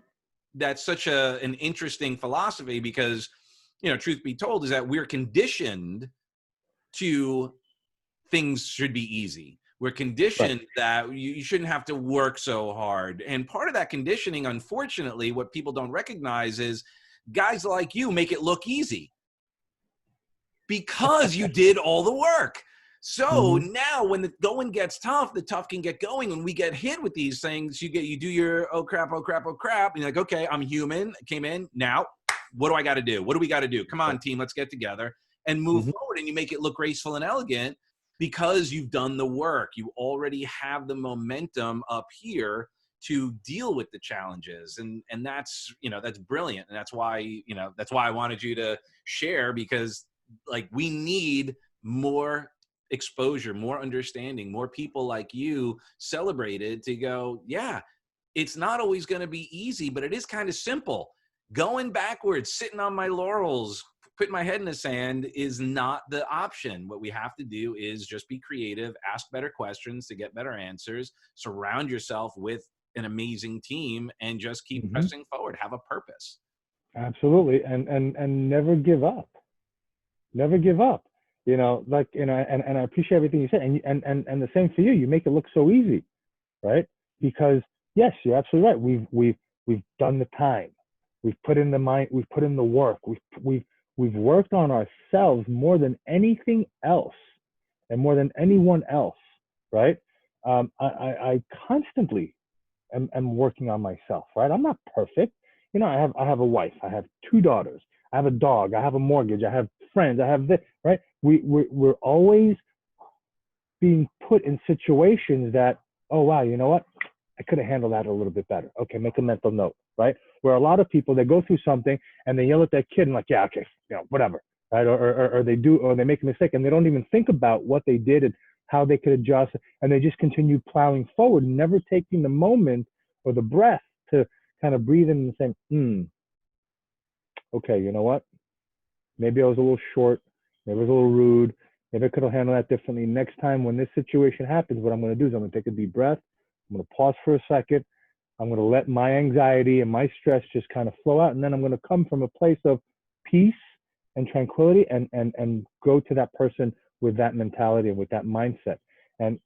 that's such an interesting philosophy, because, truth be told, is that we're conditioned to things should be easy. We're Right. conditioned that you shouldn't have to work so hard. And part of that conditioning, unfortunately, what people don't recognize is guys like you make it look easy because you did all the work. So Mm-hmm. now when the going gets tough, the tough can get going. When we get hit with these things, you do your, oh crap, oh crap, oh crap. And you're like, okay, I'm human. I came in. Now, what do I got to do? What do we got to do? Come on, team, let's get together and move Mm-hmm. forward. And you make it look graceful and elegant because you've done the work. You already have the momentum up here to deal with the challenges. And that's brilliant. And that's why I wanted you to share, because like we need more exposure, more understanding, more people like you celebrated to go, yeah, it's not always going to be easy, but it is kind of simple. Going backwards, sitting on my laurels, putting my head in the sand is not the option. What we have to do is just be creative, ask better questions to get better answers, surround yourself with an amazing team, and just keep Mm-hmm. pressing forward, have a purpose. Absolutely. And never give up. Never give up. And I appreciate everything you said. And the same for you. You make it look so easy, right? Because yes, you're absolutely right. We've done the time. We've put in the mind. We've put in the work. We've worked on ourselves more than anything else, and more than anyone else, right? I constantly am working on myself, right? I'm not perfect. I have a wife. I have two daughters. I have a dog. I have a mortgage. I have friends. I have this, right? We're always being put in situations that, oh wow, you know what? I could have handled that a little bit better. Okay, make a mental note, right? Where a lot of people, they go through something and they yell at their kid and like, yeah, okay, whatever, right? Or they make a mistake and they don't even think about what they did and how they could adjust, and they just continue plowing forward, never taking the moment or the breath to kind of breathe in and say, okay, you know what? Maybe I was a little short. Maybe I was a little rude. Maybe I could have handled that differently. Next time when this situation happens, what I'm going to do is I'm going to take a deep breath. I'm going to pause for a second. I'm going to let my anxiety and my stress just kind of flow out. And then I'm going to come from a place of peace and tranquility and go to that person with that mentality and with that mindset. And,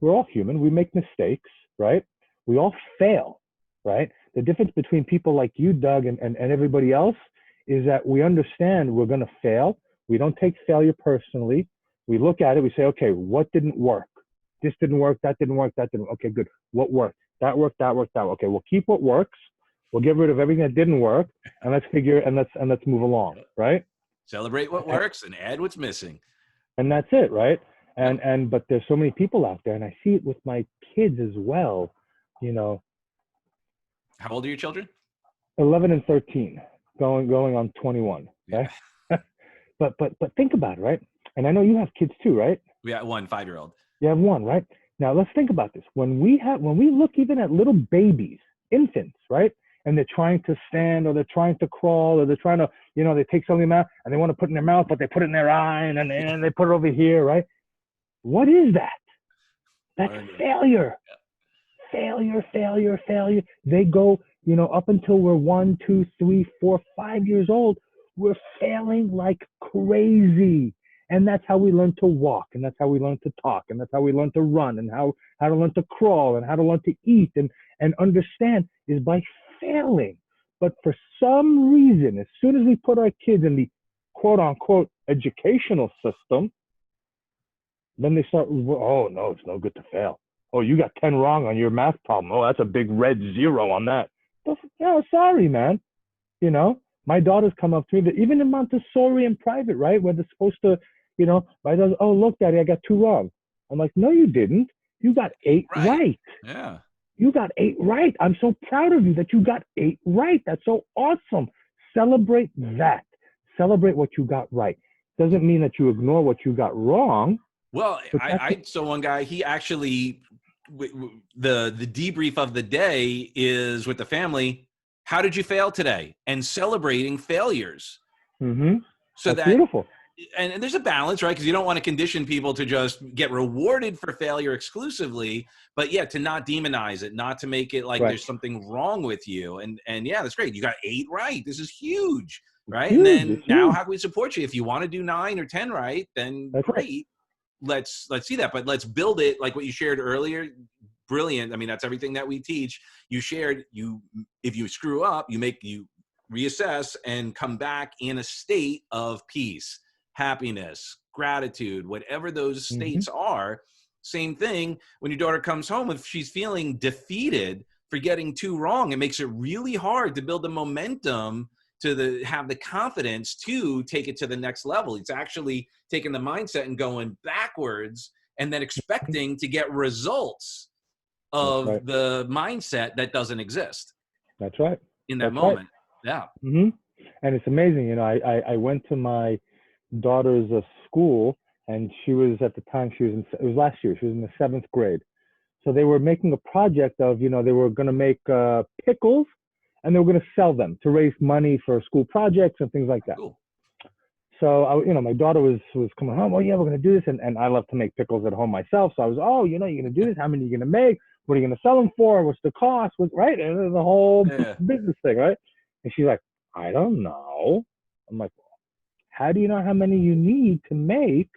we're all human. We make mistakes, right? We all fail, right? The difference between people like you, Doug, and everybody else is that we understand we're going to fail. We don't take failure personally. We look at it. We say, okay, what didn't work? This didn't work. That didn't work. That didn't. Okay, good. What worked? That worked. That worked. That worked. Okay, we'll keep what works. We'll get rid of everything that didn't work, and let's move along, right? Celebrate what works and add what's missing. And that's it, right? Yep. But there's so many people out there, and I see it with my kids as well. You know, How old are your children? 11 and 13, going on 21, Yeah. right? but think about it, right? And I know you have kids too, right? We got one 5-year-old. You have one, right? Now let's think about this. When we look even at little babies, infants, right? And they're trying to stand or they're trying to crawl or they're trying to, they take something out and they want to put it in their mouth, but they put it in their eye and they put it over here, right? What is that? That's Learning. failure. Failure, failure, failure. They go, up until we're 1, 2, 3, 4, 5 years old, we're failing like crazy. And that's how we learn to walk, and that's how we learn to talk, and that's how we learn to run, and how to learn to crawl, and how to learn to eat and understand is by failing. But for some reason, as soon as we put our kids in the quote unquote educational system, then they start, oh no, it's no good to fail. Oh, you got 10 wrong on your math problem. Oh, that's a big red 0 on that. No, sorry, man. My daughters come up to me, that even in Montessori in private, right, where they're supposed to, my daughter, oh, look, Daddy, I got 2 wrong. I'm like, no, you didn't. You got 8 Right. right. Yeah. You got 8 right. I'm so proud of you that you got 8 right. That's so awesome. Celebrate that. Celebrate what you got right. Doesn't mean that you ignore what you got wrong. Well, But I saw one guy, he actually, the debrief of the day is with the family, how did you fail today? And celebrating failures. So that's that, beautiful. and there's a balance, right? Because you don't want to condition people to just get rewarded for failure exclusively, but yeah, to not demonize it, not to make it like Right. there's something wrong with you. And yeah, that's great. You got 8 right. This is huge, right? And Huge. then It's now huge. how can we support you? If you want to do 9 or 10 right, then That's right. great. Let's see that, but let's build it like what you shared earlier. Brilliant. I mean, that's everything that we teach. You shared, if you screw up, you reassess and come back in a state of peace, happiness, gratitude, whatever those Mm-hmm. states are. Same thing when your daughter comes home, if she's feeling defeated for getting 2 wrong, it makes it really hard to build the momentum to have the confidence to take it to the next level. It's actually taking the mindset and going backwards and then expecting to get results That's right. of the mindset that doesn't exist That's right. in that That's right. moment. Yeah. Mm-hmm. And it's amazing. I went to my daughter's school, and she was at the time it was last year. She was in the 7th grade. So they were making a project of, they were going to make pickles, and they were going to sell them to raise money for school projects and things like that. Cool. So my daughter was coming home. Oh yeah, we're gonna do this, and I love to make pickles at home myself. So I was, oh, you're gonna do this. How many are you gonna make? What are you gonna sell them for? What's the cost? Right? And it was the whole Yeah. business thing, right? And she's like, I don't know. I'm like, how do you know how many you need to make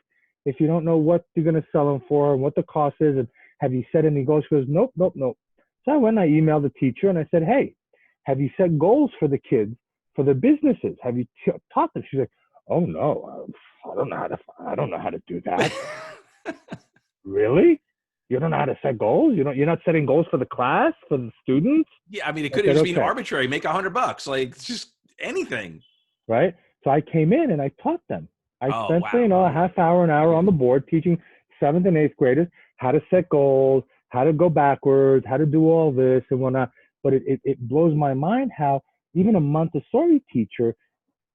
if you don't know what you're gonna sell them for and what the cost is? And have you set any goals? She goes, nope, nope, nope. So I went and I emailed the teacher and I said, hey, have you set goals for the kids for the businesses? Have you taught them? She's like, oh no, I don't know how to do that. Really? You don't know how to set goals? You're not setting goals for the class, for the students? Yeah. I mean, it I could have said, just been okay. arbitrary, make $100, like just anything. Right? So I came in and I taught them. I Oh, spent, wow. a half hour, an hour on the board teaching 7th and 8th graders how to set goals, how to go backwards, how to do all this and whatnot. But it blows my mind how even a Montessori teacher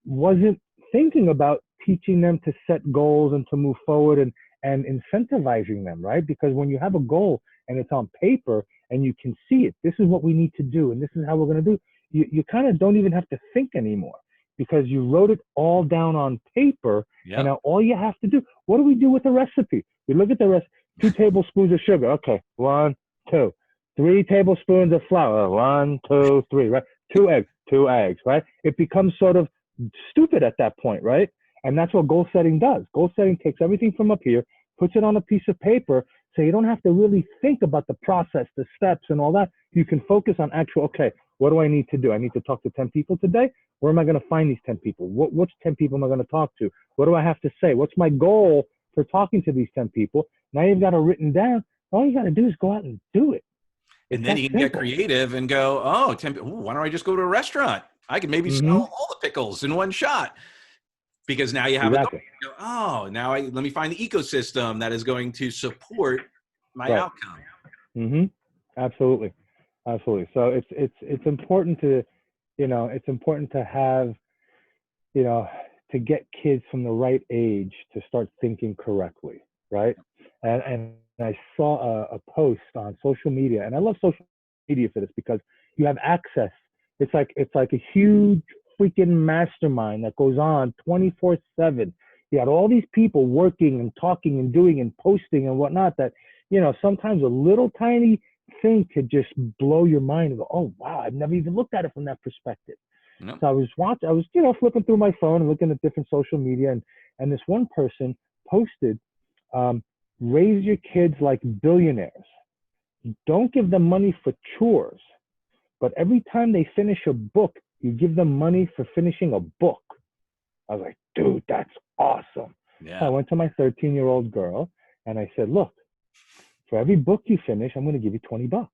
wasn't thinking about teaching them to set goals and to move forward and incentivizing them, right? Because when you have a goal and it's on paper and you can see it, this is what we need to do and this is how we're going to do, you kind of don't even have to think anymore because you wrote it all down on paper. Yep. And now all you have to do, what do we do with the recipe? We look at the recipe, 2 tablespoons of sugar. Okay, 1, 2, 3 tablespoons of flour. 1, 2, 3, right? 2 eggs, 2 eggs, right? It becomes sort of stupid at that point, right? And that's what goal setting does. Goal setting takes everything from up here, puts it on a piece of paper, so you don't have to really think about the process, the steps, and all that. You can focus on actual, okay, what do I need to do? I need to talk to 10 people today. Where am I going to find these 10 people? Which 10 people am I going to talk to? What do I have to say? What's my goal for talking to these 10 people? Now you've got it written down. All you got to do is go out and do it. It's And then that you can get simple. creative and go, oh, why don't I just go to a restaurant? I can maybe sell all the pickles in one shot. Because now you have Exactly. a goal. Oh, now let me find the ecosystem that is going to support my Right. outcome. Absolutely. Absolutely. So it's important to, it's important to have, to get kids from the right age to start thinking correctly, right? And and I saw a post on social media, and I love social media for this because you have access. It's like a huge freaking mastermind that goes on 24/7. You had all these people working and talking and doing and posting and whatnot that, sometimes a little tiny thing could just blow your mind and go, oh wow, I've never even looked at it from that perspective. No. So I was, flipping through my phone and looking at different social media, and this one person posted, um, raise your kids like billionaires. Don't give them money for chores, but every time they finish a book, you give them money for finishing a book. I was like, dude, that's awesome. So I Yeah. went to my 13-year-old girl and I said, look, for every book you finish, I'm going to give you $20.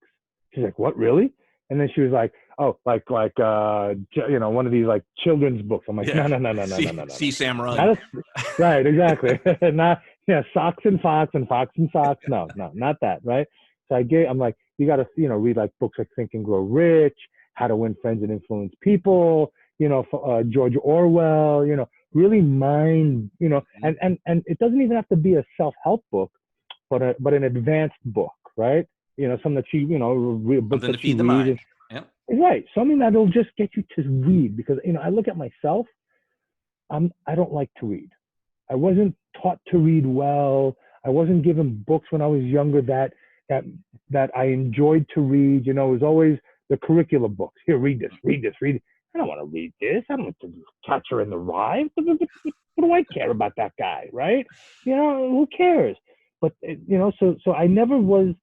She's like, what, really? And then she was like, oh, one of these like children's books. I'm like, Yeah. no. See Sam Not run. a, right, exactly. Not, socks and fox and fox and socks. No, not that, right? So I'm like, you got to, read like books like Think and Grow Rich, How to Win Friends and Influence People, George Orwell, really mind, and it doesn't even have to be a self-help book, but an advanced book, right? Something that books Something to that you feed the read. mind. Yep. Right, something that'll just get you to read because I look at myself. I don't like to read. I wasn't taught to read well. I wasn't given books when I was younger that that I enjoyed to read. It was always the curriculum books. Here, read this, read this, read it. I don't want to read this. I don't want to Catcher in the Rye. What do I care about that guy, right? Who cares? But so I never was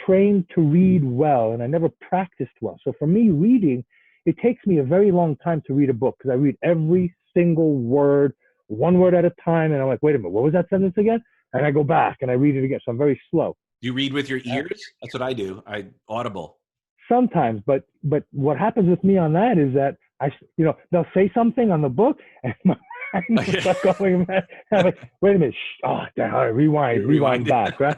trained to read well, and I never practiced well. So for me, reading, it takes me a very long time to read a book because I read every single word, one word at a time, and I'm like, wait a minute, what was that sentence again? And I go back and I read it again. So I'm very slow. Do you read with your ears? That's what I do. I audible. Sometimes, but what happens with me on that is that they'll say something on the book and my mind will start going. And I'm like, wait a minute, all right, rewind back, right?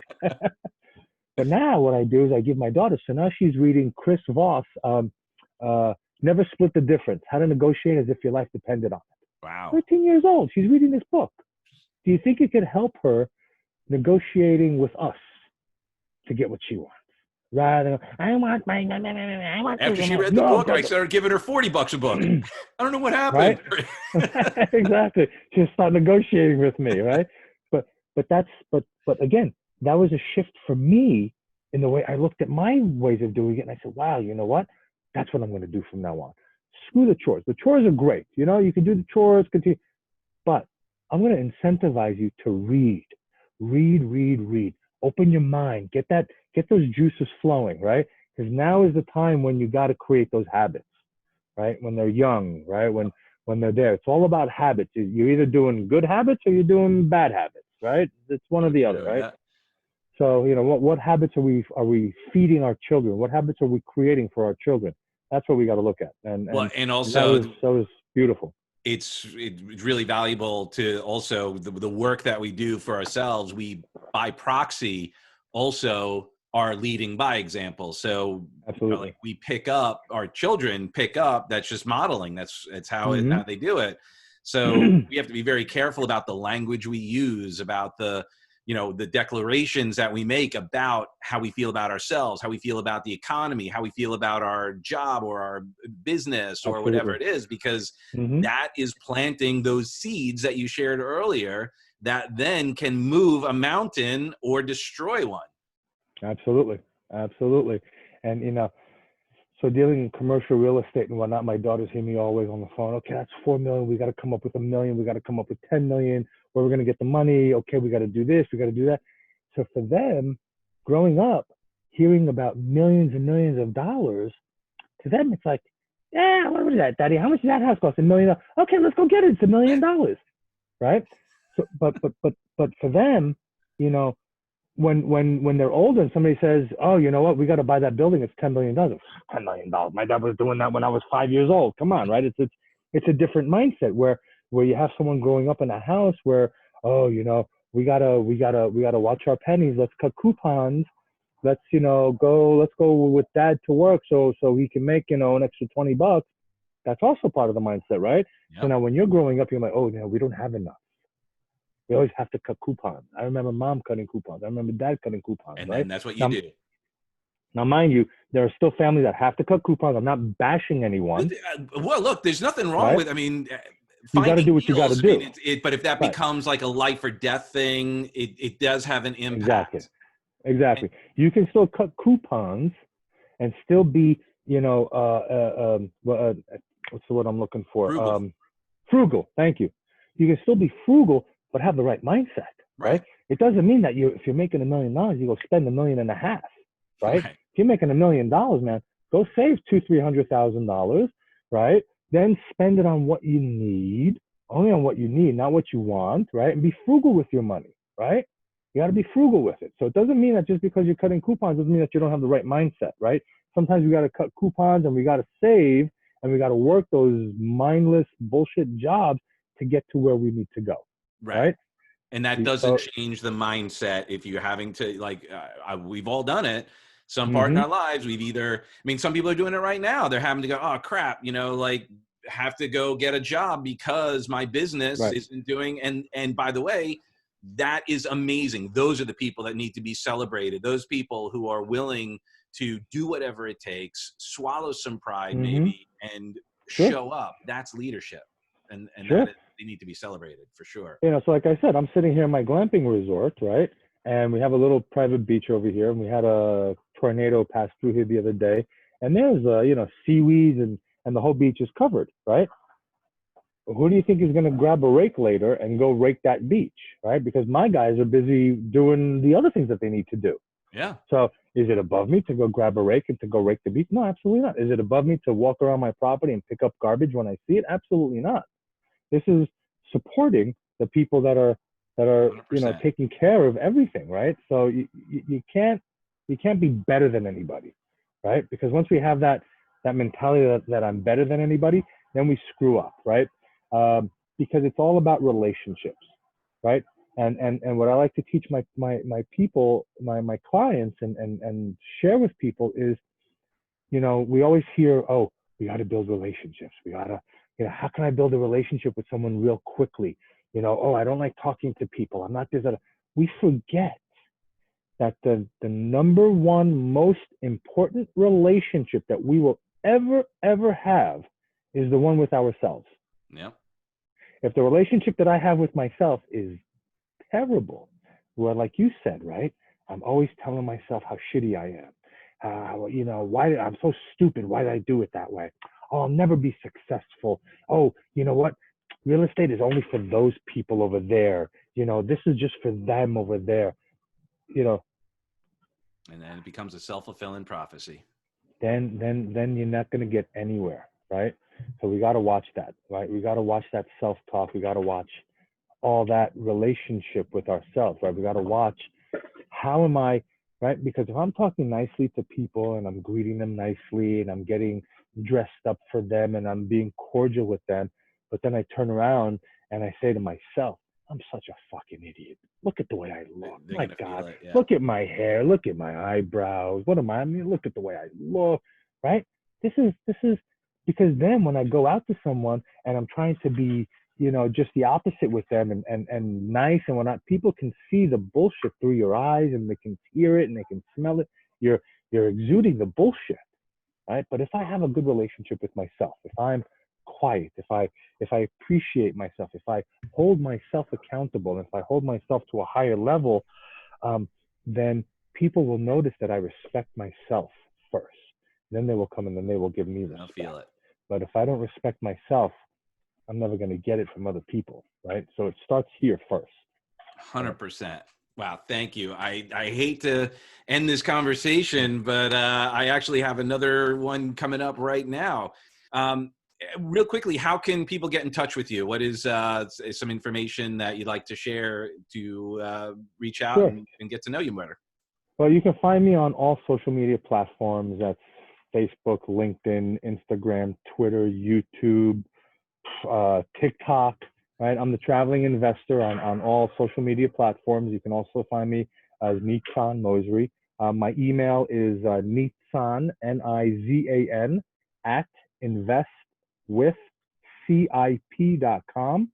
But now what I do is I give my daughter. So now she's reading Chris Voss, Never Split the Difference: How to Negotiate as If Your Life Depended on It. Wow. 13 years old, she's reading this book. Do you think it could help her negotiating with us to get what she wants? Rather than, I want After she this. read the No, book, I started giving her $40 a book. I don't know what happened. Right? Exactly. She'll start negotiating with me, right? But again, that was a shift for me in the way I looked at my ways of doing it. And I said, wow, you know what? That's what I'm going to do from now on. Screw the chores. The chores are great. You can do the chores, continue. But I'm going to incentivize you to read. Read. Open your mind. Get those juices flowing, right? Because now is the time when you got to create those habits, right? When they're young, right? When they're there. It's all about habits. You're either doing good habits or you're doing bad habits, right? It's one or the other, right? Yeah. So, what habits are we feeding our children? What habits are we creating for our children? That's what we got to look at. And also that was beautiful. it's really valuable to also the work that we do for ourselves. We by proxy also are leading by example. So Absolutely. like we pick up, our children pick up. That's just modeling. That's how how they do it. So we have to be very careful about the language we use, about the the declarations that we make about how we feel about ourselves, how we feel about the economy, how we feel about our job or our business or whatever it is, because that is planting those seeds that you shared earlier that then can move a mountain or destroy one. Absolutely. And so dealing in commercial real estate and whatnot, my daughters hear me always on the phone. Okay, that's 4 million. We got to come up with $1 million. We got to come up with 10 million. Where we're going to get the money? Okay, we got to do this. We got to do that. So for them, growing up, hearing about millions and millions of dollars, to them it's like, yeah, what is that, Daddy? How much does that house cost? $1 million. Okay, let's go get it. It's $1 million, right? So, but for them, when they're older and somebody says, oh, you know what, we got to buy that building, it's $10 million. $10 million. My dad was doing that when I was 5 years old. Come on, right? It's a different mindset where you have someone growing up in a house where, oh, we gotta watch our pennies. Let's cut coupons. Let's go with dad to work so he can make an extra $20. That's also part of the mindset, right? Yep. So now when you're growing up, you're like, oh, we don't have enough. We always have to cut coupons. I remember mom cutting coupons. I remember dad cutting coupons, And right? then that's what you Now, do. now, mind you, there are still families that have to cut coupons. I'm not bashing anyone, Well, look, there's nothing wrong right? with, I mean, You got to finding do what you got to deals. I do, mean, but if that right? becomes like a life or death thing, it does have an Exactly, impact. And exactly. You can still cut coupons and still be, what's the word I'm looking for? frugal, Frugal. Thank you. You can still be frugal, but have the right mindset, right? right? It doesn't mean that if you're making $1 million, you go spend $1.5 million, right? Right. If you're making $1 million, man, go save $200,000-300,000, right? Then spend it on what you need, only on what you need, not what you want, right? And be frugal with your money, right? You got to be frugal with it. So it doesn't mean that just because you're cutting coupons doesn't mean that you don't have the right mindset, right? Sometimes we got to cut coupons and we got to save and we got to work those mindless bullshit jobs to get to where we need to go, Right. right? And that doesn't So, change the mindset if you're having to, like, we've all done it. Some part in mm-hmm, our lives, we've either, I mean, some people are doing it right now. They're having to go, oh, crap, like, have to go get a job because my business right. isn't doing. And by the way, that is amazing. Those are the people that need to be celebrated. Those people who are willing to do whatever it takes, swallow some pride Mm-hmm, maybe, and sure, show up. That's leadership. And sure. that is, they need to be celebrated for sure. So like I said, I'm sitting here in my glamping resort, right? And we have a little private beach over here, and we had a tornado pass through here the other day, and there's seaweeds and the whole beach is covered, right? Who do you think is going to grab a rake later and go rake that beach, right? Because my guys are busy doing the other things that they need to do. Yeah. So is it above me to go grab a rake and to go rake the beach? No, absolutely not. Is it above me to walk around my property and pick up garbage when I see it? Absolutely not. This is supporting the people that are 100%. taking care of everything, right? So you can't be better than anybody, right? Because once we have that mentality that I'm better than anybody, then we screw up, right? Because it's all about relationships, right? And what I like to teach my people, my clients, and share with people is, we always hear, oh, we got to build relationships. We got to, how can I build a relationship with someone real quickly? Oh, I don't like talking to people. I'm not this. That. We forget that the number one most important relationship that we will ever have is the one with ourselves. Yep. If the relationship that I have with myself is terrible, well, like you said, right? I'm always telling myself how shitty I am. Why I'm so stupid. Why did I do it that way? Oh, I'll never be successful. Oh, you know what? Real estate is only for those people over there. This is just for them over there. And then it becomes a self-fulfilling prophecy. Then you're not going to get anywhere, right? So we got to watch that, right? We got to watch that self-talk. We got to watch all that relationship with ourselves, right? We got to watch how am I, right? Because if I'm talking nicely to people and I'm greeting them nicely and I'm getting dressed up for them and I'm being cordial with them, but then I turn around and I say to myself, I'm such a fucking idiot. Look at the way I look. They're My going to feel God, it. Yeah. look at my hair. Look at my eyebrows. What am I? I mean, look at the way I look, right? This is because then when I go out to someone and I'm trying to be, just the opposite with them and nice and whatnot, people can see the bullshit through your eyes and they can hear it and they can smell it. You're exuding the bullshit, right? But if I have a good relationship with myself, if I'm quiet, if I appreciate myself, if I hold myself accountable, if I hold myself to a higher level, then people will notice that I respect myself first. Then they will come and then they will give me I'll respect. feel it. But if I don't respect myself, I'm never going to get it from other people, right? So it starts here first. 100%. Wow. Thank you. I hate to end this conversation, but I actually have another one coming up right now. Real quickly, how can people get in touch with you? What is some information that you'd like to share to reach out Sure. and get to know you better? Well, you can find me on all social media platforms. That's Facebook, LinkedIn, Instagram, Twitter, YouTube, TikTok, right? I'm the traveling investor on all social media platforms. You can also find me as Nizan Mosery. My email is Nizan, Nizan, @investwithcip.com,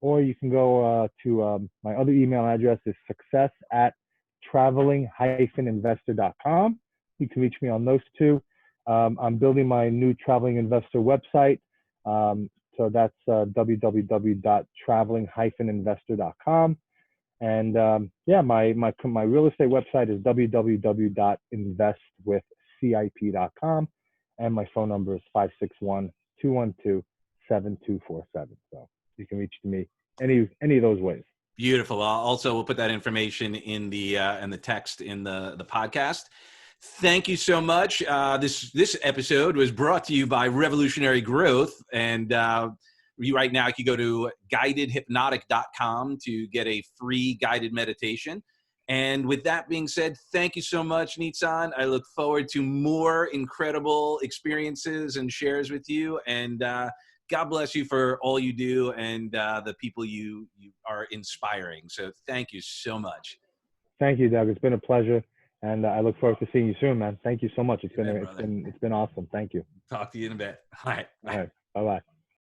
or you can go to my other email address is success@traveling-investor.com. You can reach me on those two. I'm building my new traveling investor website. So that's www.traveling-investor.com. And yeah, my real estate website is www.investwithcip.com. And my phone number is 561-212-7247. So you can reach me any of those ways. Beautiful. Also, we'll put that information in the text in the podcast. Thank you so much. This episode was brought to you by Revolutionary Growth, and right now you can go to guidedhypnotic.com to get a free guided meditation. And with that being said, thank you so much, Nizan. I look forward to more incredible experiences and shares with you. And God bless you for all you do and the people you are inspiring. So thank you so much. Thank you, Doug. It's been a pleasure, and I look forward to seeing you soon, man. Thank you so much. It's been awesome. Thank you. Talk to you in a bit. All right. All right. Bye-bye.